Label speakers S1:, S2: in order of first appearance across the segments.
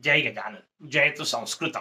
S1: जय गजानन जयतु संस्कृतम.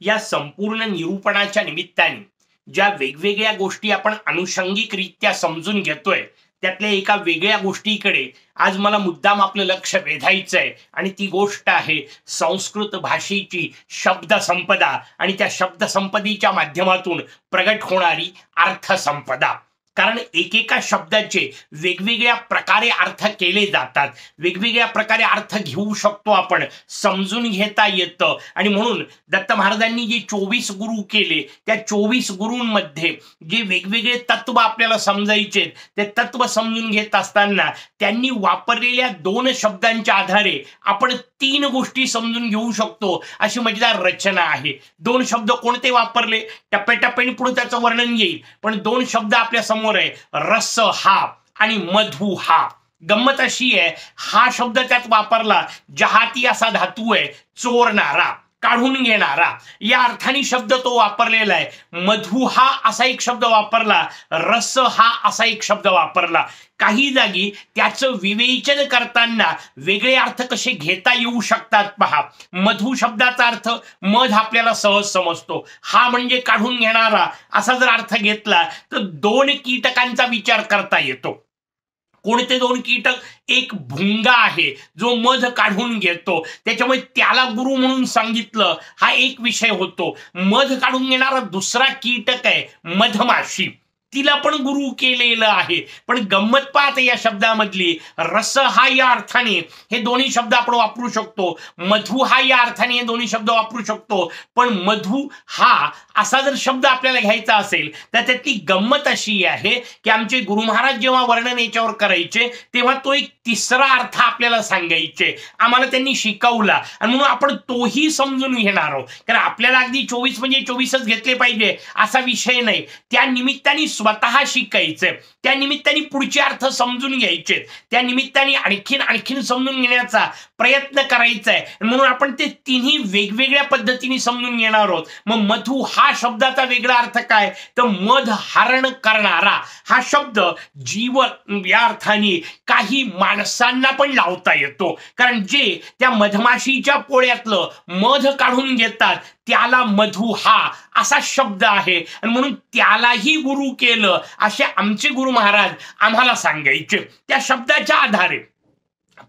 S1: या संपूर्ण निरूपणाच्या निमित्ताने ज्या वेगवेगळ्या गोष्टी आपण अनुषंगिकरित्या समजून घेतोय त्यातल्या एका वेगळ्या गोष्टीकडे आज मला मुद्दाम आपलं लक्ष वेधायचं आहे आणि ती गोष्ट आहे संस्कृत भाषेची शब्दसंपदा आणि त्या शब्दसंपदेच्या माध्यमातून प्रगट होणारी अर्थसंपदा. कारण एकेका शब्दाचे वेगवेगळ्या प्रकारे अर्थ केले जातात, वेगवेगळ्या प्रकारे अर्थ घेऊ शकतो आपण, समजून घेता येतं. आणि म्हणून दत्त महाराजांनी जे 24 गुरु केले त्या 24 गुरूंमध्ये जे वेगवेगळे तत्व आपल्याला समजायचे ते तत्व समजून घेत असताना त्यांनी वापरलेल्या 2 शब्दांच्या आधारे आपण 3 गोष्टी समजून घेऊ शकतो अशी मजेदार रचना आहे. 2 शब्द कोणते वापरले टप्प्याटप्प्याने पुढे त्याचं वर्णन येईल, पण 2 शब्द आपल्या समोर आहे, रस हा आणि मधु हा. गंमत अशी आहे, हा शब्द त्यात वापरला जहाती असा धातू आहे, चोरणारा, काढून घेणारा या अर्थाने शब्द तो वापरलेला आहे. मधु हा असा एक शब्द वापरला, रस हा असा एक शब्द वापरला. काही जागी त्याचं विवेचन करताना वेगळे अर्थ कसे घेता येऊ शकतात पहा. मधु शब्दाचा अर्थ मध आपल्याला सहज समजतो, हा म्हणजे काढून घेणारा असा जर अर्थ घेतला तर 2 कीटकांचा विचार करता येतो. कोणते 2 कीटक? एक भुंगा आहे जो मध काढून घेतो, त्याच्यामुळे त्याला गुरु म्हणून सांगितलं, हा एक विषय होतो. मध काढून घेणारा दुसरा कीटक आहे मधमाशी, तिला पण गुरु केलेलं आहे. पण गंमत पाहत या शब्दामधली रस हा या अर्थाने हे दोन्ही शब्द आपण वापरू शकतो, मधु हा या अर्थाने हे दोन्ही शब्द वापरू शकतो. पण मधु हा असा जर शब्द आपल्याला घ्यायचा असेल तर त्यातली गंमत अशी आहे की आमचे गुरु महाराज जेव्हा वर्णन याच्यावर करायचे तेव्हा तो एक तिसरा अर्थ आपल्याला सांगायचे, आम्हाला त्यांनी शिकवला आणि म्हणून आपण तोही समजून घेणार आहोत. कारण आपल्याला अगदी 24 म्हणजे 24च घेतले पाहिजे असा विषय नाही, त्या निमित्ताने स्वतः शिकायचे, त्या निमित्ताने पुढचे अर्थ समजून घ्यायचे, त्या निमित्ताने आणखीन समजून घेण्याचा प्रयत्न करायचा आहे. म्हणून आपण ते तिन्ही वेगवेगळ्या पद्धतीने समजून घेणार आहोत. मग मधु हा शब्दाचा वेगळा अर्थ काय तर मध हरण करणारा हा शब्द जीवन या अर्थाने काही माणसांना पण लावता येतो. कारण जे त्या मधमाशीच्या पोळ्यातलं मध काढून घेतात त्याला मधु हा असा शब्द आहे आणि म्हणून त्यालाही गुरु केलं असे आमचे गुरु महाराज आम्हाला सांगायचे त्या शब्दाच्या आधारे.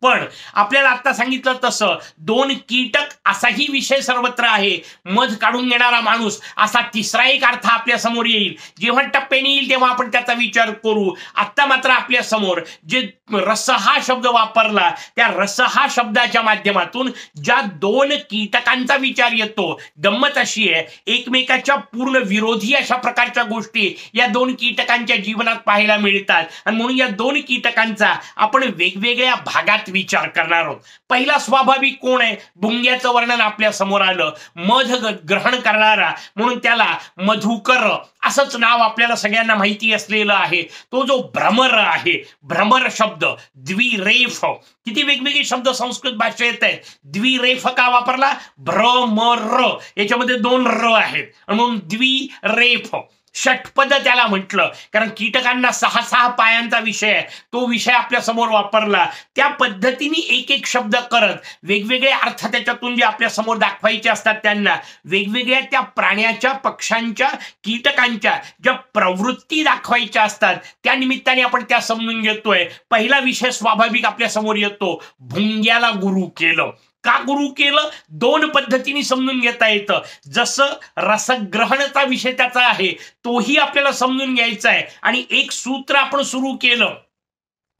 S1: पण आपल्याला आता सांगितलं तसं 2 कीटक असाही विषय सर्वत्र आहे, मध काढून घेणारा माणूस असा तिसरा एक अर्थ आपल्या समोर येईल. जेव्हा टप्प्याने येईल तेव्हा आपण त्याचा विचार करू. आता मात्र आपल्या समोर जे रस हा शब्द वापरला त्या रस हा शब्दाच्या माध्यमातून ज्या 2 कीटकांचा विचार येतो, गंमत अशी आहे एकमेकाच्या पूर्ण विरोधी अशा प्रकारच्या गोष्टी या 2 कीटकांच्या जीवनात पाहायला मिळतात आणि म्हणून या 2 कीटकांचा आपण वेगवेगळ्या भागात विचार करणार आहोत. पहिला स्वाभाविक कोण आहे? भुंग्याचं वर्णन आपल्या समोर आलं, मध ग्रहण करणारा म्हणून त्याला मधुकर असंच नाव आपल्याला सगळ्यांना माहिती असलेलं आहे. तो जो भ्रमर आहे, भ्रमर शब्द द्विरेफ, किती वेगवेगळे शब्द संस्कृत भाषेत आहेत. द्विरेफ का वापरला? भ्रमर, याच्यामध्ये 2 र आहेत म्हणून द्विरेफ. षटपद त्याला म्हटलं कारण कीटकांना 6 पायांचा विषय आहे, तो विषय आपल्या समोर वापरला. त्या पद्धतीने एक शब्द करत वेगवेगळे अर्थ त्याच्यातून जे आपल्या समोर दाखवायचे असतात त्यांना वेगवेगळ्या त्या प्राण्याच्या, पक्ष्यांच्या, कीटकांच्या ज्या प्रवृत्ती दाखवायच्या असतात त्या निमित्ताने आपण त्या समजून घेतोय. पहिला विषय स्वाभाविक आपल्या समोर येतो, भुंग्याला गुरु केलं. का गुरु केलं? 2 पद्धतीने समजून घेता येतं. जसं रसग्रहणाचा विषय त्याचा आहे तोही आपल्याला समजून घ्यायचा आहे आणि एक सूत्र आपण सुरू केलं,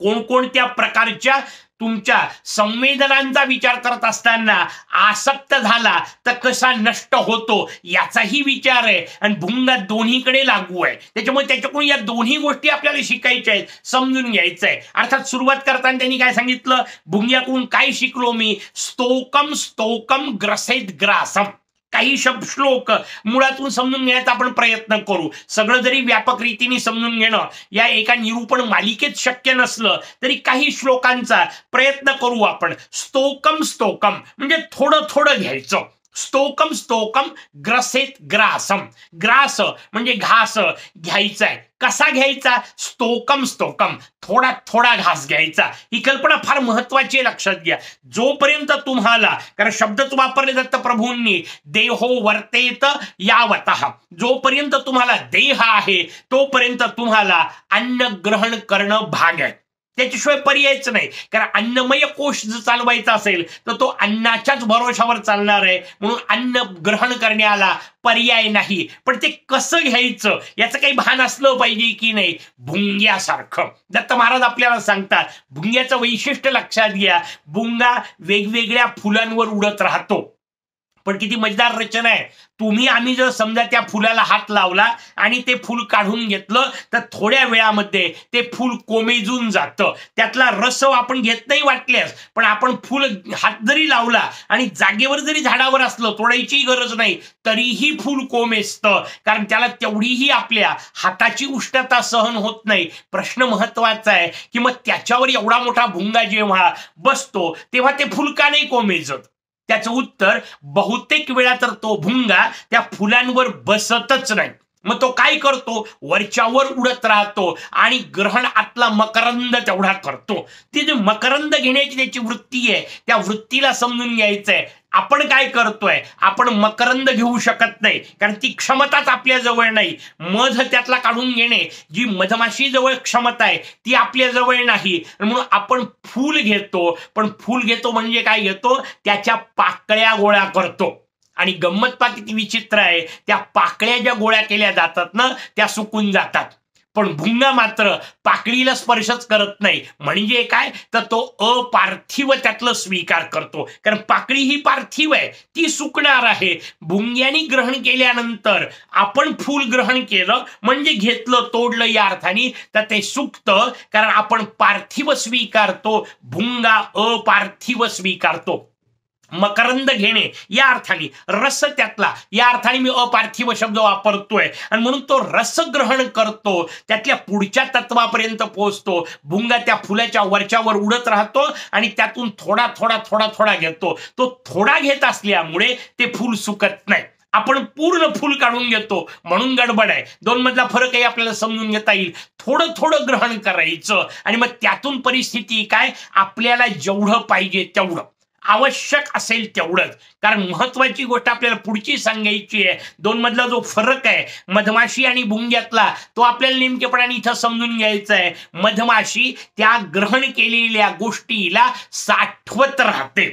S1: कोणकोणत्या प्रकारच्या तुमच्या संवेदनांचा विचार करत असताना आसक्त झाला तर कसा नष्ट होतो याचाही विचार आहे आणि भुंगा दोन्हीकडे लागू आहे. त्याच्यामुळे त्याच्याकडून या दोन्ही गोष्टी आपल्याला शिकायच्या आहेत, समजून घ्यायचं आहे. अर्थात सुरुवात करताना त्यांनी काय सांगितलं, भुंग्याकडून काय शिकलो मी? स्तोकम स्तोकम ग्रसेत ग्रासम. काही शब्द श्लोक मुळातून समजून घेण्याचा आपण प्रयत्न करू. सगळं जरी व्यापक रीतीने समजून घेणं या एका निरूपण मालिकेत शक्य नसलं तरी काही श्लोकांचा प्रयत्न करू आपण. स्तोकम स्तोकम म्हणजे थोडं थोडं घ्यायचं. स्तोकम स्तोकम ग्रसेत ग्रासम. ग्रास म्हणजे घास घ्यायचा आहे. कसा घ्यायचा? स्तोकम स्तोकम, थोडा थोडा घास घ्यायचा. ही कल्पना फार महत्वाची आहे, लक्षात घ्या. जोपर्यंत तुम्हाला, कारण शब्दच वापरले जातं प्रभूंनी, देहो वर्तेत यावतः, जोपर्यंत तुम्हाला देह आहे तोपर्यंत तुम्हाला अन्न ग्रहण करणं भाग आहे. त्याच्याशिवाय पर्यायच नाही. कारण अन्नमय कोश जर चालवायचा असेल तर तो अन्नाच्याच भरोशावर चालणार आहे. म्हणून अन्न ग्रहण करण्याला पर्याय नाही. पण ते कसं घ्यायचं याचं काही भान असलं पाहिजे की नाही. भुंग्यासारखं दत्त महाराज आपल्याला सांगतात. भुंग्याचं वैशिष्ट्य लक्षात घ्या. भुंगा वेगवेगळ्या फुलांवर उडत राहतो. पण किती मजेदार रचना आहे. तुम्ही आम्ही जर समजा त्या फुलाला हात लावला आणि ते फूल काढून घेतलं तर थोड्या वेळामध्ये ते फूल कोमेजून जातं. त्यातला रस आपण घेत नाही वाटल्यास, पण आपण फूल हात जरी लावला आणि जागेवर जरी झाडावर असलं, तोडायची गरज नाही, तरीही फूल कोमेजतं. कारण त्याला तेवढीही आपल्या हाताची उष्णता सहन होत नाही. प्रश्न महत्वाचा आहे की मग त्याच्यावर एवढा मोठा भुंगा जेव्हा बसतो तेव्हा ते फूल का नाही कोमेजत? त्याचं उत्तर, बहुतेक वेळा तर तो भुंगा त्या फुलांवर बसतच नाही. मग तो काय करतो? वरच्यावर उडत राहतो आणि ग्रहण आतला मकरंद तेवढा करतो. ती जी मकरंद घेण्याची त्याची वृत्ती आहे, त्या वृत्तीला समजून घ्यायचंय. आपण काय करतोय? आपण मकरंद घेऊ शकत नाही, कारण ती क्षमताच आपल्या जवळ नाही. मध त्यातला काढून घेणे जी मधमाशी जवळ क्षमता आहे ती आपल्या जवळ नाही. म्हणून आपण फूल घेतो. पण फूल घेतो म्हणजे काय घेतो? त्याच्या पाकळ्या गोळा करतो. आणि गंमत पा किती विचित्र आहे. त्या पाकळ्या ज्या गोळ्या केल्या जातात ना त्या सुकून जातात. पण भुंगा मात्र पाकळीला स्पर्शच करत नाही. म्हणजे काय? तर तो अपार्थिव त्यातलं स्वीकार करतो. कारण पाकळी ही पार्थिव आहे, ती सुकणार आहे. भुंग्यानी ग्रहण केल्यानंतर आपण फूल ग्रहण केलं म्हणजे घेतलं, तोडलं या अर्थाने, तर ते सुकतं. कारण आपण पार्थिव स्वीकारतो, भुंगा अपार्थिव स्वीकारतो. मकरंद घेणे या अर्थाने, रस त्यातला या अर्थाने मी अपार्थिव शब्द वापरतोय. आणि म्हणून तो रस ग्रहण करतो, त्यातल्या पुढच्या तत्वापर्यंत पोहोचतो. भुंगा त्या फुलाच्या वरच्यावर उडत राहतो आणि त्यातून थोडा थोडा थोडा थोडा घेतो. तो थोडा घेत असल्यामुळे ते फूल सुकत नाही. आपण पूर्ण फूल काढून घेतो म्हणून गडबड आहे. दोन मधला फरक आहे आपल्याला समजून घेता येईल. थोडं थोडं ग्रहण करायचं आणि मग त्यातून परिस्थिती काय? आपल्याला जेवढं पाहिजे तेवढं, आवश्यक असेल तेवढंच. कारण महत्वाची गोष्ट आपल्याला पुढची सांगायची आहे. दोन मधला जो फरक आहे मधमाशी आणि भुंग्यातला, तो आपल्याला नेमकेपणाने इथं समजून घ्यायचा आहे. मधमाशी त्या ग्रहण केलेल्या गोष्टीला साठवत राहते.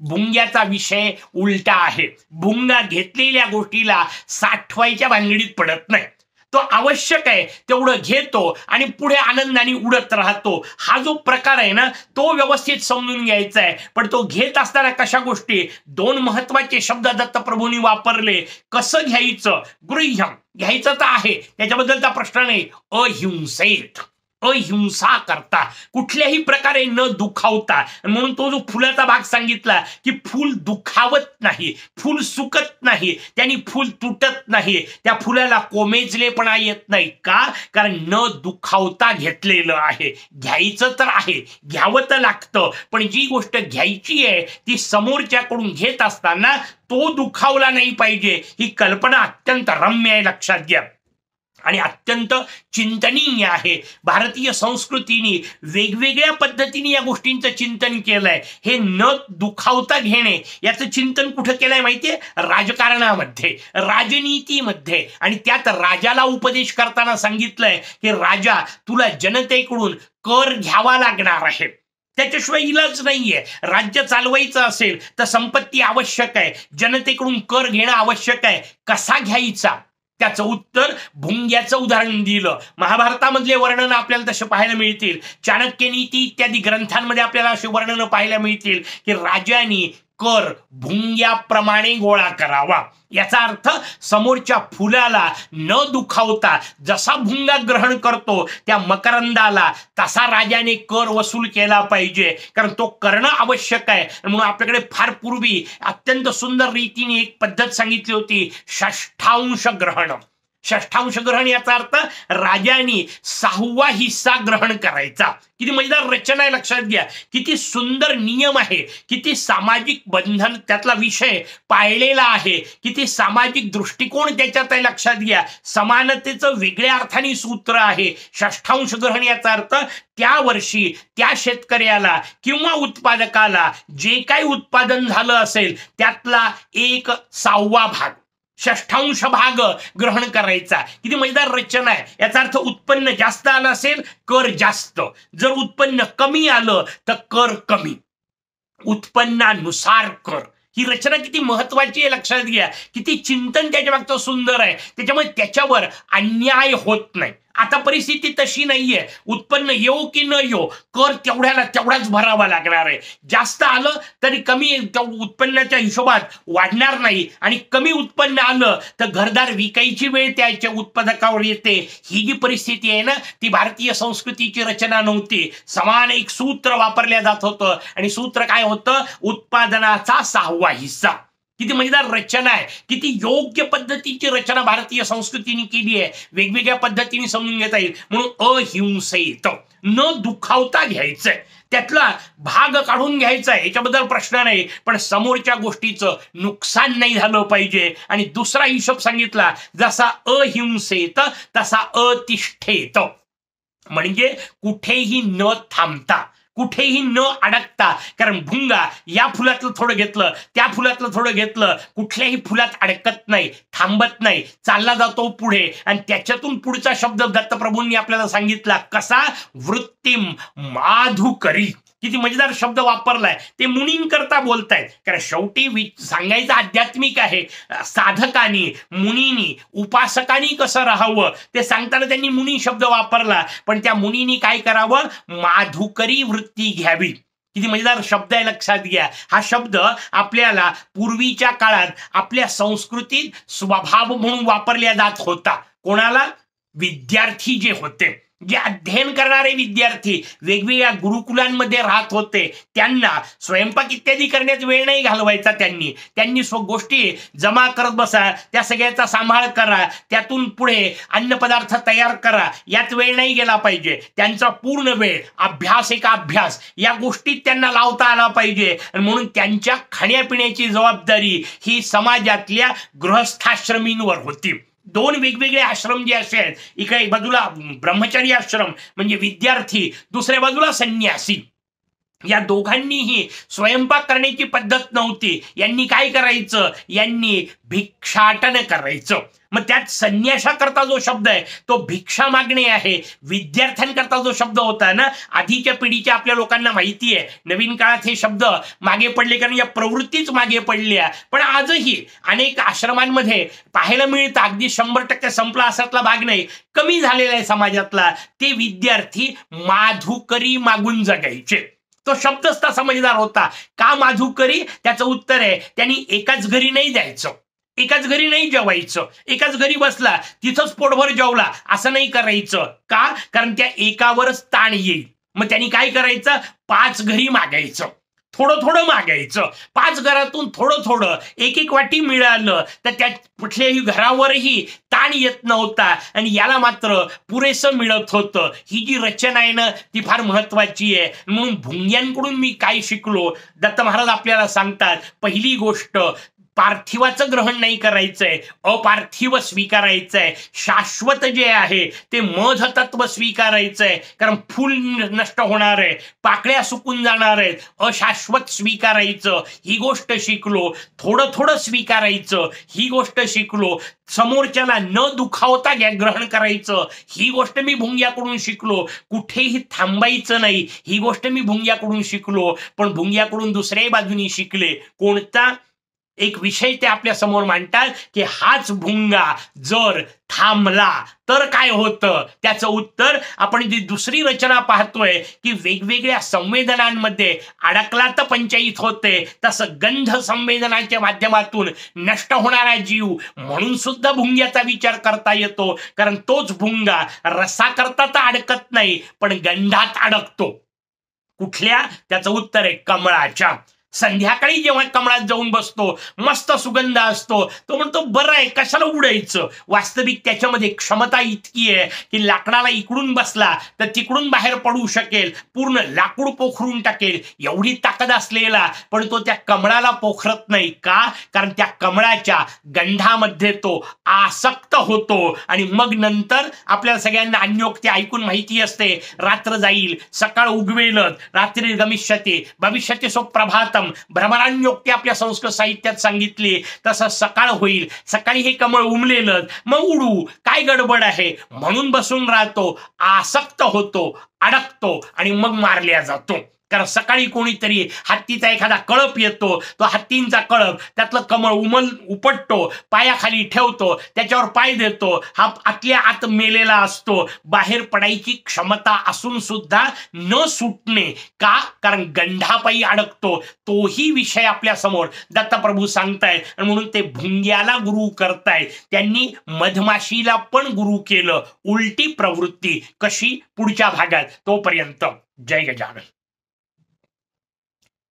S1: भुंग्याचा विषय उलटा आहे. भुंगा घेतलेल्या गोष्टीला साठवायच्या भानगडीत पडत नाही. तो आवश्यक आहे तेवढं घेतो आणि पुढे आनंदाने उडत राहतो. हा जो प्रकार आहे ना तो व्यवस्थित समजून घ्यायचा आहे. पण तो घेत असताना कशा गोष्टी, दोन महत्वाचे शब्द दत्तप्रभूंनी वापरले. कसं घ्यायचं? गृह्यम घ्यायचं तर आहे, त्याच्याबद्दलचा प्रश्न नाही. अहिंसेत, अहिंसा करता, कुठल्याही प्रकारे न दुखावता. म्हणून तो जो फुलाचा भाग सांगितला की फूल दुखावत नाही, फूल सुकत नाही, त्यांनी फूल तुटत नाही, त्या फुलाला कोमेजलेपणा येत नाही. का? कारण न दुखावता घेतलेलं आहे. घ्यायचं तर आहे, घ्यावं तर लागतं. पण जी गोष्ट घ्यायची आहे ती समोरच्याकडून घेत असताना तो दुखावला नाही पाहिजे. ही कल्पना अत्यंत रम्य आहे, लक्षात घ्या. आणि अत्यंत चिंतनीय आहे. भारतीय संस्कृतीने वेगवेगळ्या पद्धतीने या गोष्टींचं चिंतन केलंय. हे न दुखावता घेणे याचं चिंतन कुठं केलंय माहितीये? राजकारणामध्ये, राजनीतीमध्ये. आणि त्यात राजाला उपदेश करताना सांगितलंय की राजा, तुला जनतेकडून कर घ्यावा लागणार आहे, त्याच्याशिवाय इलाज नाहीये. राज्य चालवायचं असेल तर संपत्ती आवश्यक आहे, जनतेकडून कर घेणं आवश्यक आहे. कसा घ्यायचा? त्याचं उत्तर भुंग्याचं उदाहरण दिलं. महाभारतामधले वर्णन आपल्याला तसे पाहायला मिळतील. चाणक्य नीती इत्यादी ग्रंथांमध्ये आपल्याला असे वर्णन पाहायला मिळतील की राजांनी कर भुंग्याप्रमाणे गोळा करावा. याचा अर्थ समोरच्या फुलाला न दुखावता जसा भुंगा ग्रहण करतो त्या मकरंदाला तसा राजाने कर वसूल केला पाहिजे. कारण तो करणं आवश्यक आहे. म्हणून आपल्याकडे फार पूर्वी अत्यंत सुंदर रीतीने एक पद्धत सांगितली होती, षष्ठांश ग्रहण. षष्ठांश ग्रहण याचा अर्थ राजांनी 6वा हिस्सा ग्रहण करायचा. किती मजेदार रचना आहे, लक्षात घ्या. किती सुंदर नियम आहे, किती सामाजिक बंधन त्यातला विषय पाळलेला आहे, किती सामाजिक दृष्टिकोन त्याच्यात आहे, लक्षात घ्या. समानतेचं वेगळ्या अर्थाने सूत्र आहे. षष्ठांश ग्रहण याचा अर्थ त्या वर्षी त्या शेतकऱ्याला किंवा उत्पादकाला जे काही उत्पादन झालं असेल त्यातला 1/6 भाग, षष्ठांश भाग ग्रहण करायचा. किती मजेदार रचना आहे. याचा अर्थ उत्पन्न जास्त आलं असेल कर जास्त, जर उत्पन्न कमी आलं तर कर कमी, उत्पन्नानुसार कर. ही रचना किती महत्वाची आहे, लक्षात घ्या. किती चिंतन त्याच्या मागचं सुंदर आहे. त्याच्यामुळे त्याच्यावर अन्याय होत नाही. आता परिस्थिती तशी नाहीये. उत्पन्न येऊ की न येऊ कर तेवढ्याला तेवढाच भरावा लागणार आहे. जास्त आलं तरी कमी उत्पन्नाच्या हिशोबात वाढणार नाही, आणि कमी उत्पन्न आलं तर घरदार विकायची वेळ त्याच्या उत्पादकावर येते. ही जी परिस्थिती आहे ना, ती भारतीय संस्कृतीची रचना नव्हती. समान एक सूत्र वापरल्या जात होतं, आणि सूत्र काय होतं? उत्पादनाचा 6वा हिस्सा. किती मजेदार रचना आहे. किती योग्य पद्धतीची रचना भारतीय संस्कृतीने केली आहे. वेगवेगळ्या पद्धतीने समजून घेता येईल. म्हणून अहिंसेत, न दुखावता घ्यायचंय, त्यातला भाग काढून घ्यायचा आहे, याच्याबद्दल प्रश्न नाही, पण समोरच्या गोष्टीचं नुकसान नाही झालं पाहिजे. आणि दुसरा हिशोब सांगितला, जसा अहिंसेत तसा अतिष्ठेत, म्हणजे कुठेही न थांबता, कुठेही न अडकता. कारण भुंगा या फुलातलं थोडं घेतलं, त्या फुलातलं थोडं घेतलं, कुठल्याही फुलात अडकत नाही, थांबत नाही, चालला जातो पुढे. आणि त्याच्यातून पुढचा शब्द दत्तप्रभूंनी आपल्याला सांगितला, कसा? वृत्तीम माधुकरी. किती मजेदार शब्द वापरलाय. ते मुनींकरता बोलतायत, कारण शेवटी सांगायचं आध्यात्मिक आहे. साधकानी, मुनीनी, उपासकानी कसं राहावं ते सांगताना त्यांनी मुनी शब्द वापरला. पण त्या मुनींनी काय करावं? माधुकरी वृत्ती घ्यावी. किती मजेदार शब्द आहे, लक्षात घ्या. हा शब्द आपल्याला पूर्वीच्या काळात आपल्या संस्कृतीत स्वभाव म्हणून वापरला जात होता. कोणाला? विद्यार्थी जे होते, जे अध्ययन करणारे विद्यार्थी वेगवेगळ्या गुरुकुलांमध्ये राहत होते, त्यांना स्वयंपाक इत्यादी करण्यात वेळ नाही घालवायचा. त्यांनी गोष्टी जमा करत बसा, त्या सगळ्याचा सांभाळ करा, त्यातून पुढे अन्नपदार्थ तयार करा, यात वेळ नाही गेला पाहिजे. त्यांचा पूर्ण वेळ अभ्यास, एका अभ्यास या गोष्टीत त्यांना लावता आला पाहिजे. म्हणून त्यांच्या खाण्यापिण्याची जबाबदारी ही समाजातल्या गृहस्थाश्रमींवर होती. 2 वेगवेगळे आश्रम जे असे आहेत, इकडे एक बाजूला ब्रह्मचारी आश्रम म्हणजे विद्यार्थी, दुसऱ्या बाजूला संन्यासी. या दोघांनीही स्वयंपाक करण्याची पद्धत नव्हती. यांनी काय करायचं? यांनी भिक्षाटन करायचं. मग त्यात संन्यासाकरता जो शब्द आहे तो भिक्षा मागणे आहे. विद्यार्थ्यांकरता जो शब्द होता ना, आधीच्या पिढीच्या आपल्या लोकांना माहिती आहे, नवीन काळात हे शब्द मागे पडले, कारण या प्रवृत्तीच मागे पडल्या. पण आजही अनेक आश्रमांमध्ये पाहायला मिळतं, अगदी 100% संपला असातला भाग नाही, कमी झालेला आहे समाजातला. ते विद्यार्थी माधुकरी मागून जगायचे. तो शब्दच तसा मजेदार होता. का माधुकरी? त्याचं उत्तर आहे, त्यांनी एकाच घरी नाही जायचं, एकाच घरी नाही जेवायचं, एकाच घरी बसला तिथंच पोटभर जेवला असं नाही करायचं. का? कारण त्या एकावरच ताण येईल. मग त्यांनी काय करायचं? 5 घरी मागायचं, थोडं थोडं मागायचं. 5 घरातून थोडं थोडं, एक वाटी मिळालं तर त्या कुठल्याही घरावरही ताण येत नव्हता, आणि याला मात्र पुरेसं मिळत होतं. ही जी रचना आहे ना, ती फार महत्वाची आहे. म्हणून भुंग्यांकडून मी काय शिकलो? दत्त महाराज आपल्याला सांगतात, पहिली गोष्ट, पार्थिवाचं ग्रहण नाही करायचंय, अपार्थिव स्वीकारायचंय. शाश्वत जे आहे ते मध तत्व स्वीकारायचंय, कारण फुल नष्ट होणार आहे, पाकळ्या सुकून जाणार आहेत, अशाश्वत स्वीकारायचं. ही गोष्ट शिकलो. थोडं थोडं स्वीकारायचं, ही गोष्ट शिकलो. समोरच्याला न दुखावता ग्रहण करायचं, ही गोष्ट मी भुंग्याकडून शिकलो. कुठेही थांबायचं नाही, ही गोष्ट मी भुंग्याकडून शिकलो. पण भुंग्याकडून दुसऱ्याही बाजूनी शिकले. कोणता? एक विषय ते आपल्या समोर मांडतात की हाच भुंगा जर थांबला तर काय होतं? त्याचं उत्तर आपण जी दुसरी रचना पाहतोय की वेगवेगळ्या संवेदनांमध्ये अडकला तर पंचायत होते, तसं गंध संवेदनाच्या माध्यमातून नष्ट होणारा जीव म्हणून सुद्धा भुंग्याचा विचार करता येतो. कारण तोच भुंगा रसाकरता तर अडकत नाही, पण गंधात अडकतो. कुठल्या? त्याचं उत्तर आहे कमळाच्या. संध्याकाळी जेव्हा कमळात जाऊन बसतो, मस्त सुगंध असतो, तो म्हणतो बरं आहे, कशाला उडायचं. वास्तविक त्याच्यामध्ये क्षमता इतकी आहे की लाकडाला इकडून बसला तर तिकडून बाहेर पडू शकेल, पूर्ण लाकूड पोखरून टाकेल, एवढी ताकद असलेला, पण तो त्या कमळाला पोखरत नाही. का? कारण त्या कमळाच्या गंधामध्ये तो आसक्त होतो. आणि मग नंतर आपल्याला सगळ्यांना अन्योक्ती ऐकून माहिती असते, रात्र जाईल, सकाळ उगवेलच, रात्री गमिष्यते भविष्यते सो प्रभातम. भ्रमरान्योक्ती आपल्या संस्कृत साहित्यात सांगितली. तसं सकाळ होईल, सकाळी हे कमळ उमलेलंच, मग उडू, काय गडबड आहे, म्हणून बसून राहतो, आसक्त होतो, अडकतो आणि मग मारल्या जातो. कारण सकाळी कोणीतरी हत्तीचा एखादा कळप येतो, तो हत्तींचा कळप, त्यातलं कमळ उपटतो, पायाखाली ठेवतो, त्याच्यावर पाय देतो, हा आतल्या आत मेलेला असतो. बाहेर पडायची क्षमता असून सुद्धा न सुटणे. का? कारण गंधापायी अडकतो. तोही विषय आपल्या समोर दत्तप्रभू सांगतायत. आणि म्हणून ते भुंग्याला गुरु करतायत. त्यांनी मधमाशीला पण गुरु केलं. उलटी प्रवृत्ती कशी? पुढच्या भागात. तोपर्यंत जय गजानन.